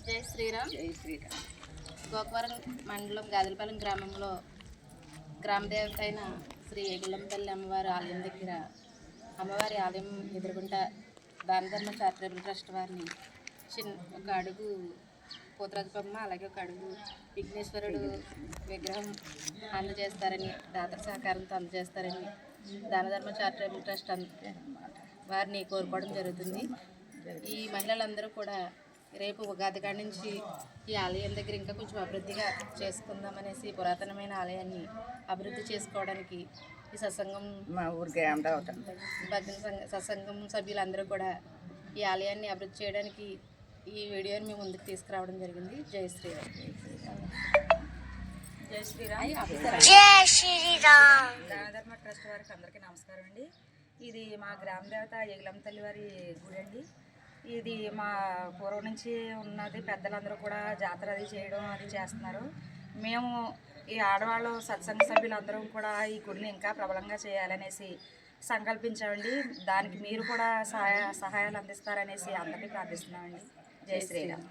జై శ్రీరామ్. జై శ్రీరామ్. గోకవరం మండలం గాదిలపాలెం గ్రామంలో గ్రామదేవత అయిన శ్రీ ఏగులంపల్లి అమ్మవారి ఆలయం దగ్గర అమ్మవారి ఆలయం ఎదురుగుంట దానధర్మ చారిటబుల్ ట్రస్ట్ వారిని ఒక అడుగు పోతరాజు బొమ్మ అలాగే ఒక అడుగు విఘ్నేశ్వరుడు విగ్రహం అందజేస్తారని దాతల సహకారంతో అందజేస్తారని దానధర్మ చారిటబుల్ ట్రస్ట్ వారిని కోరుకోవడం జరుగుతుంది. ఈ మహిళలందరూ కూడా రేపు ఉగాది కాడి నుంచి ఈ ఆలయం దగ్గర ఇంకా కొంచెం అభివృద్ధిగా చేసుకుందామనేసి పురాతనమైన ఆలయాన్ని అభివృద్ధి చేసుకోవడానికి ఈ సత్సంగం మా ఊరు గ్రామదేవత భజన సత్సంగం సభ్యులందరూ కూడా ఈ ఆలయాన్ని అభివృద్ధి చేయడానికి ఈ వీడియోని మేము ముందుకు తీసుకురావడం జరిగింది. జై శ్రీరామ్. జై శ్రీరామ్. జై శ్రీరామ్. దానధర్మ ట్రస్ట్ వారికి అందరికీ నమస్కారం అండి. ఇది మా గ్రామదేవత ఏగులం తల్లి వారి గుడి అండి. ఇది మా పూర్వం నుంచి ఉన్నది. పెద్దలందరూ కూడా జాతర అది చేయడం అది చేస్తున్నారు. మేము ఈ ఆడవాళ్ళు సత్సంగ సభ్యులందరం కూడా ఈ గుడిని ఇంకా ప్రబలంగా చేయాలనేసి సంకల్పించామండి. దానికి మీరు కూడా సహాయాలు అందిస్తారనేసి అందరినీ ప్రార్థిస్తున్నామండి. జై శ్రీరామ్.